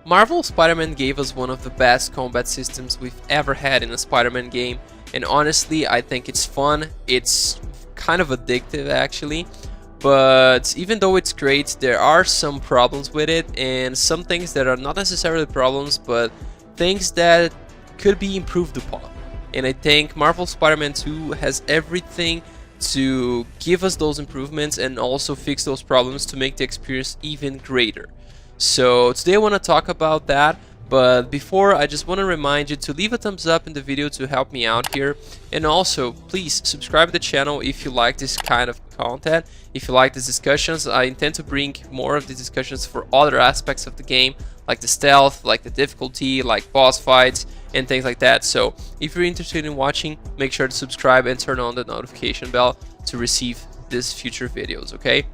Marvel Spider-Man gave us one of the best combat systems we've ever had in a Spider-Man game, and honestly, I think it's fun. It's kind of addictive actually, but even though it's great, there are some problems with it, and some things that are not necessarily problems, but things that could be improved upon. And I think Marvel Spider-Man 2 has everything to give us those improvements and also fix those problems to make the experience even greater. So today I want to talk about that, but before, I just want to remind you to leave a thumbs up in the video to help me out here, and also please subscribe to the channel if you like this kind of content. If you like these discussions, I intend to bring more of these discussions for other aspects of the game, like the stealth, like the difficulty, like boss fights and things like that. So if you're interested in watching, make sure to subscribe and turn on the notification bell to receive these future videos, okay?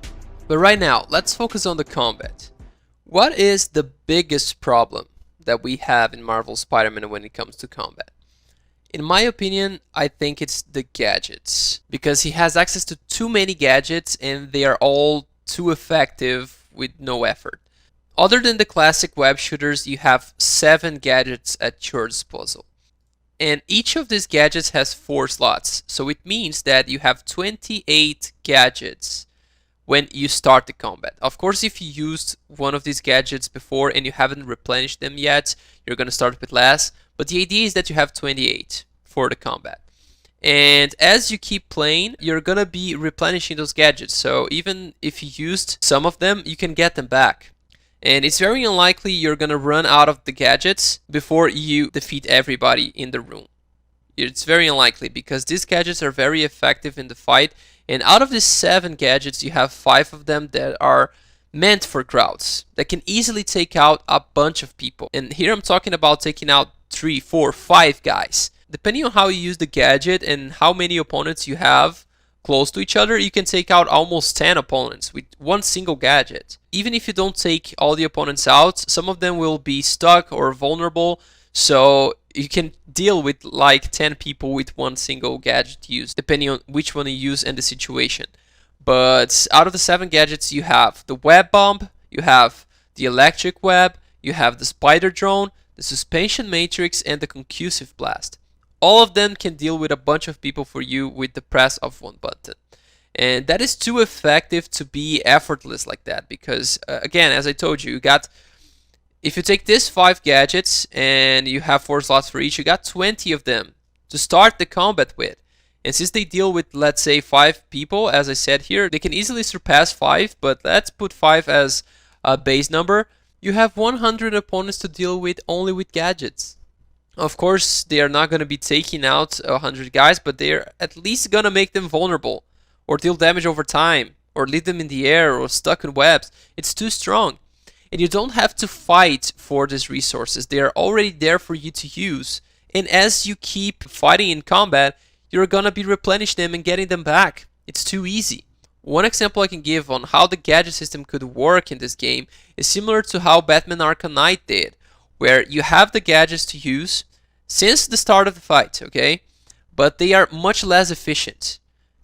But right now, let's focus on the combat. What is the biggest problem that we have in Marvel Spider-Man when it comes to combat? In my opinion, I think it's the gadgets, because he has access to too many gadgets and they are all too effective with no effort. Other than the classic web shooters, you have 7 gadgets at your disposal. And each of these gadgets has 4 slots, so it means that you have 28 gadgets when you start the combat. Of course, if you used one of these gadgets before and you haven't replenished them yet, you're going to start with less, but the idea is that you have 28 for the combat. And as you keep playing, you're going to be replenishing those gadgets, so even if you used some of them, you can get them back. And it's very unlikely you're going to run out of the gadgets before you defeat everybody in the room. It's very unlikely because these gadgets are very effective in the fight, and out of these 7 gadgets you have 5 of them that are meant for crowds that can easily take out a bunch of people. And here I'm talking about taking out 3, 4, 5 guys. Depending on how you use the gadget and how many opponents you have close to each other, you can take out almost 10 opponents with one single gadget. Even if you don't take all the opponents out, some of them will be stuck or vulnerable, so you can deal with like 10 people with one single gadget used, depending on which one you use and the situation. But out of the 7 gadgets, you have the web bomb, you have the electric web, you have the spider drone, the suspension matrix, and the concussive blast. All of them can deal with a bunch of people for you with the press of one button. And that is too effective to be effortless like that, because again, as I told you, if you take these 5 gadgets and you have 4 slots for each, you got 20 of them to start the combat with. And since they deal with, let's say, 5 people, as I said here, they can easily surpass 5, but let's put 5 as a base number. You have 100 opponents to deal with only with gadgets. Of course, they are not going to be taking out 100 guys, but they're at least going to make them vulnerable, or deal damage over time, or leave them in the air, or stuck in webs. It's too strong. And you don't have to fight for these resources. They are already there for you to use. And as you keep fighting in combat, you're gonna be replenishing them and getting them back. It's too easy. One example I can give on how the gadget system could work in this game is similar to how Batman Arkham Knight did, where you have the gadgets to use since the start of the fight, okay? But they are much less efficient.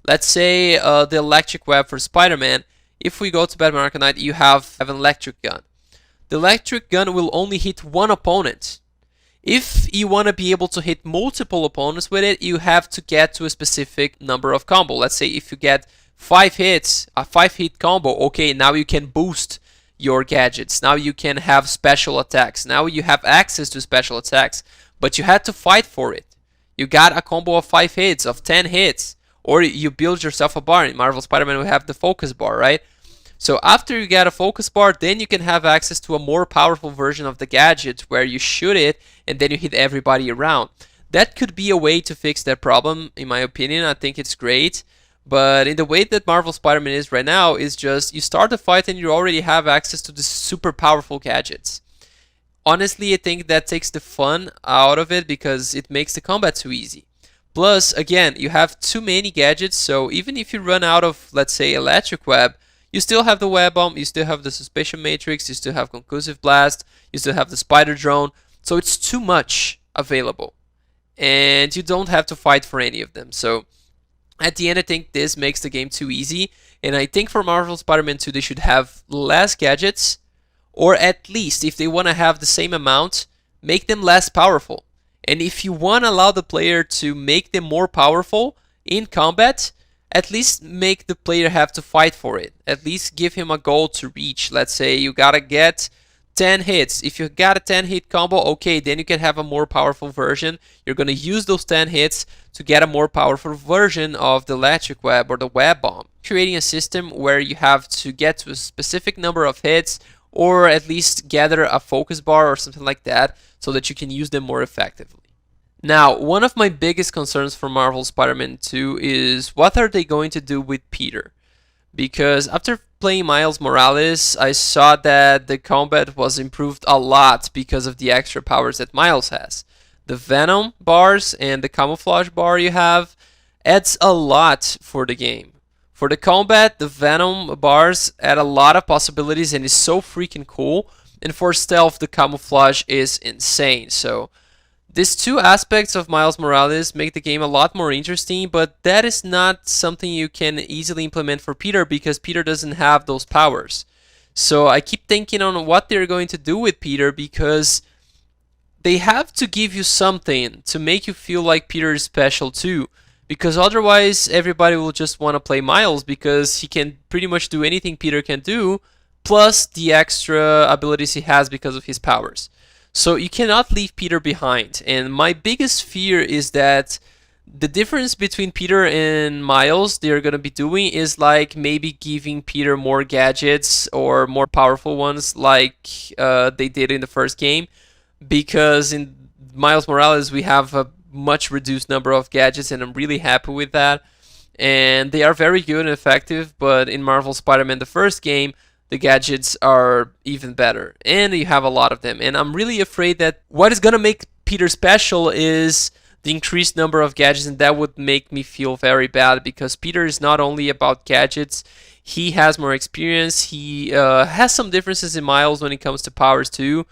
Let's say the electric web for Spider-Man. If we go to Batman Arkham Knight, you have an electric gun. The electric gun will only hit one opponent. If you want to be able to hit multiple opponents with it, you have to get to a specific number of combo. Let's say if you get 5 hits, a 5-hit combo, okay, now you can boost your gadgets. Now you can have special attacks. Now you have access to special attacks, but you had to fight for it. You got a combo of 5 hits, of 10 hits, or you build yourself a bar. In Marvel Spider-Man, we have the focus bar, right? So after you get a focus bar, then you can have access to a more powerful version of the gadget where you shoot it and then you hit everybody around. That could be a way to fix that problem, in my opinion. I think it's great. But in the way that Marvel Spider-Man is right now, is just you start the fight and you already have access to the super powerful gadgets. Honestly, I think that takes the fun out of it because it makes the combat too easy. Plus, again, you have too many gadgets, so even if you run out of, let's say, electric web, you still have the web bomb, you still have the suspension matrix, you still have concussive blast, you still have the spider drone, so it's too much available. And you don't have to fight for any of them. So at the end, I think this makes the game too easy. And I think for Marvel Spider-Man 2, they should have less gadgets, or at least if they want to have the same amount, make them less powerful. And if you want to allow the player to make them more powerful in combat, at least make the player have to fight for it. At least give him a goal to reach. Let's say you gotta get 10 hits. If you got a 10 hit combo, okay, then you can have a more powerful version. You're gonna use those 10 hits to get a more powerful version of the electric web or the web bomb. Creating a system where you have to get to a specific number of hits, or at least gather a focus bar or something like that, so that you can use them more effectively. Now, one of my biggest concerns for Marvel Spider-Man 2 is what are they going to do with Peter? Because after playing Miles Morales, I saw that the combat was improved a lot because of the extra powers that Miles has. The Venom bars and the camouflage bar you have adds a lot for the game. For the combat, the Venom bars add a lot of possibilities and is so freaking cool. And for stealth, the camouflage is insane. So these two aspects of Miles Morales make the game a lot more interesting, but that is not something you can easily implement for Peter because Peter doesn't have those powers. So I keep thinking on what they're going to do with Peter, because they have to give you something to make you feel like Peter is special too. Because otherwise everybody will just want to play Miles because he can pretty much do anything Peter can do, plus the extra abilities he has because of his powers. So you cannot leave Peter behind. And my biggest fear is that the difference between Peter and Miles they're going to be doing is like maybe giving Peter more gadgets or more powerful ones like they did in the first game. Because in Miles Morales we have a much reduced number of gadgets, and I'm really happy with that. And they are very good and effective, but in Marvel Spider-Man the first game, the gadgets are even better, and you have a lot of them. And I'm really afraid that what is gonna make Peter special is the increased number of gadgets, and that would make me feel very bad, because Peter is not only about gadgets, he has more experience, he has some differences in Miles when it comes to powers too.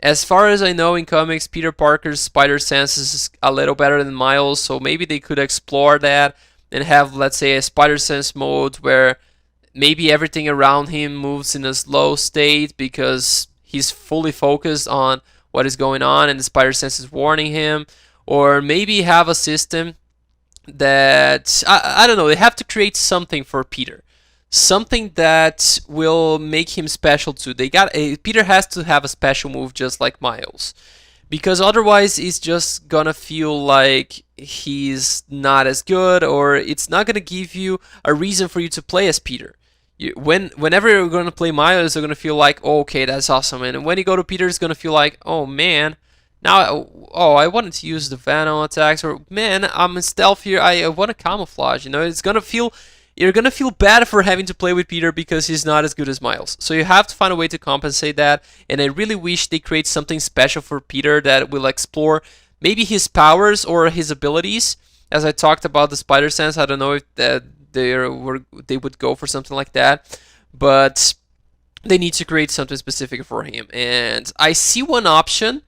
As far as I know in comics, Peter Parker's spider sense is a little better than Miles, so maybe they could explore that and have, let's say, a spider sense mode where maybe everything around him moves in a slow state because he's fully focused on what is going on and the spider sense is warning him. Or maybe have a system that, I don't know, they have to create something for Peter. Something that will make him special too. Peter has to have a special move just like Miles, because otherwise it's just gonna feel like he's not as good, or it's not gonna give you a reason for you to play as Peter. Whenever you're gonna play Miles, you're gonna feel like, oh, okay, that's awesome, and when you go to Peter, it's gonna feel like, oh man, now I wanted to use the Venom attacks, or man, I'm in stealth here, I want to camouflage. It's gonna feel. You're gonna feel bad for having to play with Peter because he's not as good as Miles. So you have to find a way to compensate that, and I really wish they create something special for Peter that will explore maybe his powers or his abilities. As I talked about the spider sense, I don't know if they would go for something like that, but they need to create something specific for him. And I see one option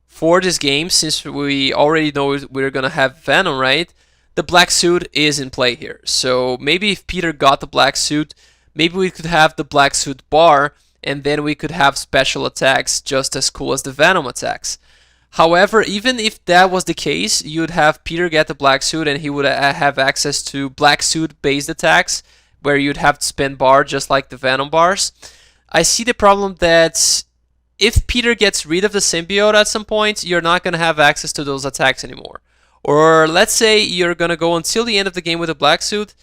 for this game, since we already know we're gonna have Venom, right? The black suit is in play here. So maybe if Peter got the black suit, maybe we could have the black suit bar, and then we could have special attacks just as cool as the Venom attacks. However, even if that was the case, you'd have Peter get the black suit and he would have access to black suit based attacks, where you'd have to spend bar just like the Venom bars. I see the problem that if Peter gets rid of the symbiote at some point, you're not going to have access to those attacks anymore. Or let's say you're gonna go until the end of the game with a black suit,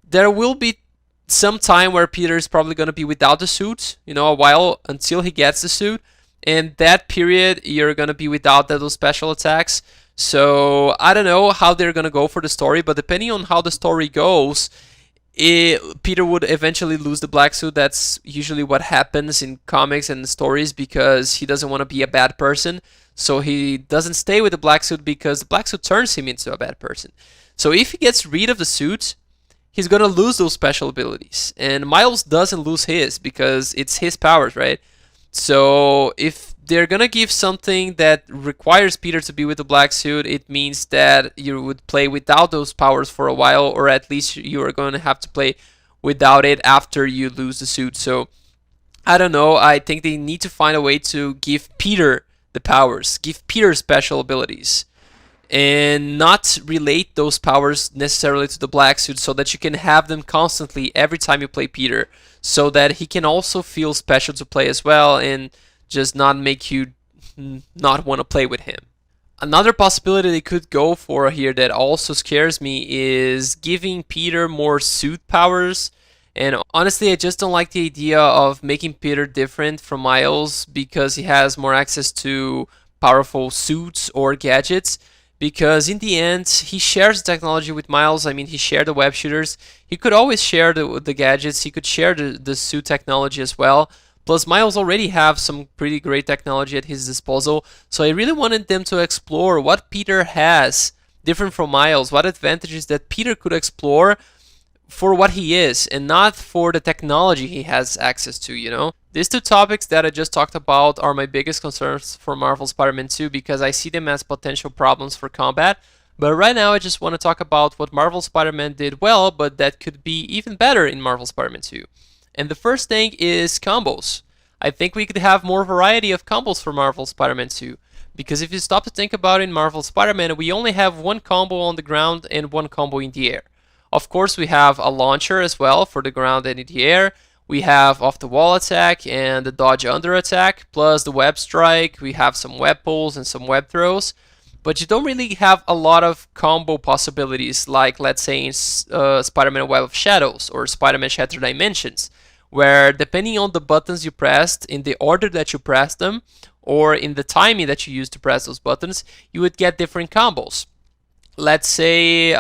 there will be some time where Peter is probably gonna be without the suit, a while until he gets the suit, and that period you're gonna be without those special attacks. So I don't know how they're gonna go for the story, but depending on how the story goes, Peter would eventually lose the black suit. That's usually what happens in comics and stories, because he doesn't want to be a bad person. So he doesn't stay with the black suit because the black suit turns him into a bad person. So if he gets rid of the suit, he's going to lose those special abilities. And Miles doesn't lose his because it's his powers, right? So if they're going to give something that requires Peter to be with the black suit, it means that you would play without those powers for a while, or at least you are going to have to play without it after you lose the suit. So I don't know. I think they need to find a way to give Peter the powers, give Peter special abilities, and not relate those powers necessarily to the black suit so that you can have them constantly every time you play Peter, so that he can also feel special to play as well and just not make you not want to play with him. Another possibility they could go for here that also scares me is giving Peter more suit powers. And honestly, I just don't like the idea of making Peter different from Miles because he has more access to powerful suits or gadgets. Because in the end, he shares the technology with Miles. I mean, he shared the web shooters. He could always share the gadgets. He could share the suit technology as well. Plus, Miles already have some pretty great technology at his disposal, so I really wanted them to explore what Peter has different from Miles, what advantages that Peter could explore for what he is and not for the technology he has access to, you know? These two topics that I just talked about are my biggest concerns for Marvel Spider-Man 2 because I see them as potential problems for combat. But right now I just want to talk about what Marvel Spider-Man did well, but that could be even better in Marvel Spider-Man 2. And the first thing is combos. I think we could have more variety of combos for Marvel Spider-Man 2. Because if you stop to think about it, in Marvel Spider-Man, we only have one combo on the ground and one combo in the air. Of course, we have a launcher as well for the ground and in the air. We have off-the-wall attack and the dodge under attack, plus the web strike. We have some web pulls and some web throws. But you don't really have a lot of combo possibilities, like let's say in Spider-Man Web of Shadows or Spider-Man Shattered Dimensions, where depending on the buttons you pressed, in the order that you pressed them, or in the timing that you used to press those buttons, you would get different combos. Let's say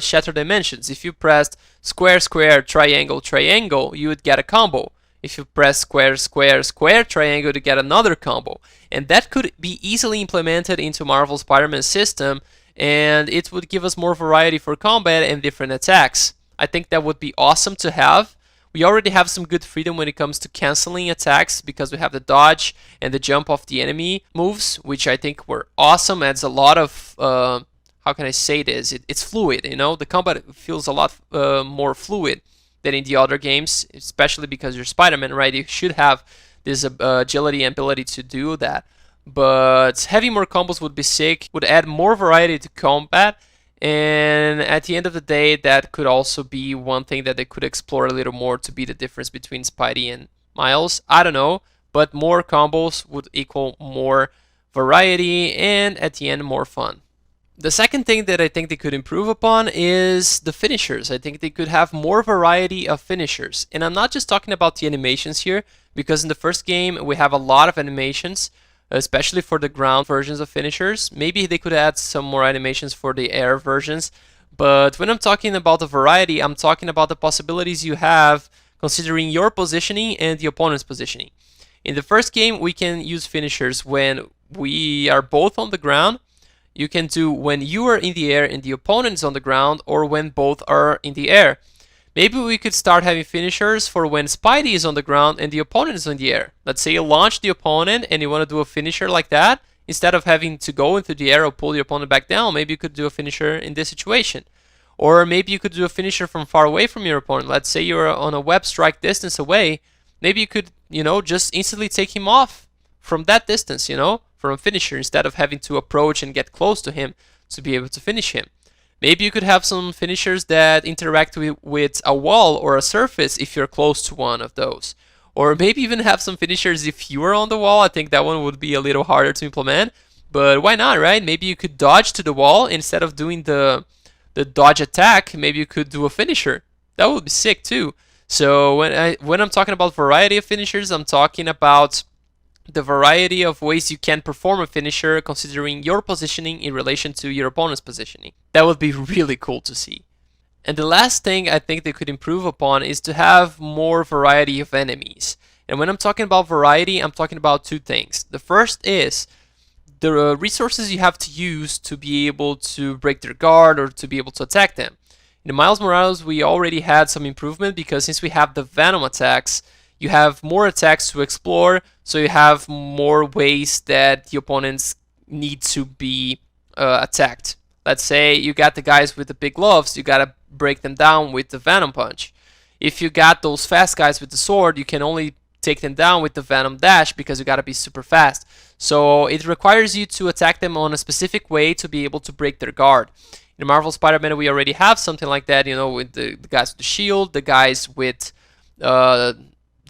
Shattered Dimensions. If you pressed square, square, triangle, triangle, you would get a combo. If you press square, square, square, triangle to get another combo. And that could be easily implemented into Marvel Spider-Man system, and it would give us more variety for combat and different attacks. I think that would be awesome to have. We already have some good freedom when it comes to canceling attacks because we have the dodge and the jump off the enemy moves, which I think were awesome. Adds a lot of how can I say this? It's fluid, you know. The combat feels a lot more fluid than in the other games, especially because you're Spider-Man, right? You should have this agility and ability to do that. But having more combos would be sick, would add more variety to combat, and at the end of the day, that could also be one thing that they could explore a little more to be the difference between Spidey and Miles. I don't know, but more combos would equal more variety and at the end more fun. The second thing that I think they could improve upon is the finishers. I think they could have more variety of finishers. And I'm not just talking about the animations here, because in the first game we have a lot of animations, especially for the ground versions of finishers. Maybe they could add some more animations for the air versions. But when I'm talking about the variety, I'm talking about the possibilities you have considering your positioning and the opponent's positioning. In the first game, we can use finishers when we are both on the ground. You can do when you are in the air and the opponent is on the ground, or when both are in the air. Maybe we could start having finishers for when Spidey is on the ground and the opponent is in the air. Let's say you launch the opponent and you want to do a finisher like that. Instead of having to go into the air or pull the opponent back down, maybe you could do a finisher in this situation. Or maybe you could do a finisher from far away from your opponent. Let's say you're on a web strike distance away. Maybe you could, just instantly take him off from that distance, from a finisher, instead of having to approach and get close to him to be able to finish him. Maybe you could have some finishers that interact with a wall or a surface if you're close to one of those. Or maybe even have some finishers if you are on the wall. I think that one would be a little harder to implement. But why not, right? Maybe you could dodge to the wall instead of doing the dodge attack. Maybe you could do a finisher. That would be sick too. So when I'm talking about variety of finishers, I'm talking about the variety of ways you can perform a finisher considering your positioning in relation to your opponent's positioning. That would be really cool to see. And the last thing I think they could improve upon is to have more variety of enemies. And when I'm talking about variety, I'm talking about two things. The first is the resources you have to use to be able to break their guard or to be able to attack them. In Miles Morales, we already had some improvement because since we have the Venom attacks, you have more attacks to explore, so you have more ways that the opponents need to be attacked. Let's say you got the guys with the big gloves, you gotta break them down with the Venom Punch. If you got those fast guys with the sword, you can only take them down with the Venom Dash because you gotta be super fast. So it requires you to attack them on a specific way to be able to break their guard. In Marvel Spider-Man, we already have something like that, you know, with the guys with the shield, the guys with the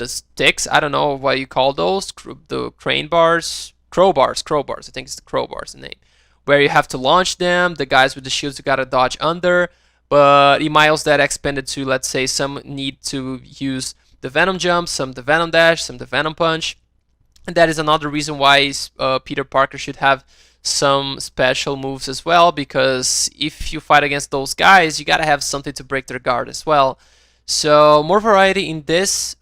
sticks. I don't know what you call those, the crowbars. I think it's the crowbars, the name, where you have to launch them. The guys with the shields, you gotta dodge under. But in Miles, that expanded to, let's say, some need to use the Venom Jump, some the Venom Dash, some the Venom Punch. And that is another reason why Peter Parker should have some special moves as well, because if you fight against those guys, you gotta have something to break their guard as well. So more variety in this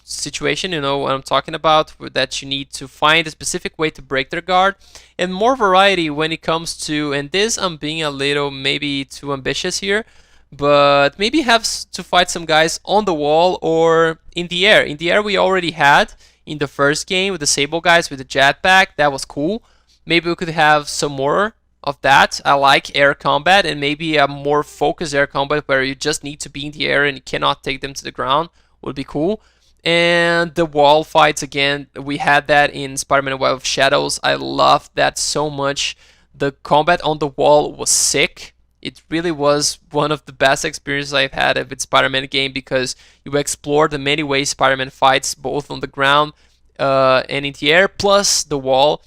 situation, you know what I'm talking about, that you need to find a specific way to break their guard, and more variety when it comes to, and this I'm being a little maybe too ambitious here, but maybe have to fight some guys on the wall or in the air. In the air we already had in the first game with the Sable guys with the jetpack. That was cool. Maybe we could have some more of that. I like air combat, and maybe a more focused air combat where you just need to be in the air and you cannot take them to the ground would be cool. And the wall fights, again, we had that in Spider-Man Web of Shadows. I loved that so much. The combat on the wall was sick. It really was one of the best experiences I've had with Spider-Man game, because you explore the many ways Spider-Man fights, both on the ground and in the air, plus the wall.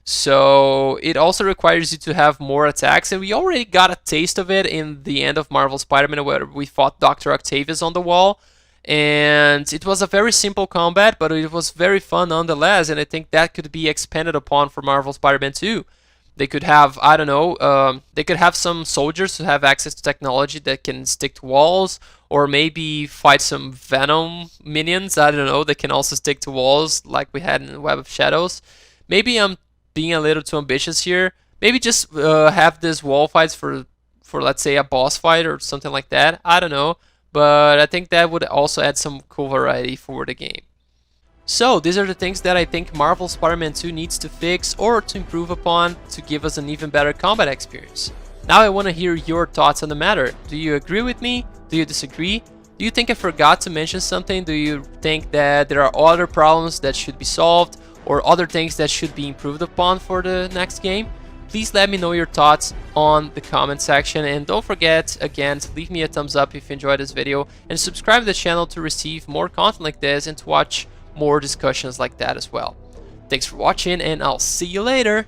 So it also requires you to have more attacks, and we already got a taste of it in the end of Marvel Spider-Man, where we fought Dr. Octavius on the wall, and it was a very simple combat, but it was very fun nonetheless, and I think that could be expanded upon for Marvel Spider-Man 2. They could have, I don't know, they could have some soldiers who have access to technology that can stick to walls, or maybe fight some Venom minions, I don't know, that can also stick to walls like we had in Web of Shadows. Maybe I'm being a little too ambitious here. Maybe just have this wall fights for let's say a boss fight or something like that. I don't know, but I think that would also add some cool variety for the game. So these are the things that I think Marvel Spider-Man 2 needs to fix or to improve upon to give us an even better combat experience. Now I want to hear your thoughts on the matter. Do you agree with me? Do you disagree? Do you think I forgot to mention something? Do you think that there are other problems that should be solved, or other things that should be improved upon for the next game? Please let me know your thoughts on the comment section, and don't forget again to leave me a thumbs up if you enjoyed this video, and subscribe to the channel to receive more content like this and to watch more discussions like that as well. Thanks for watching, and I'll see you later!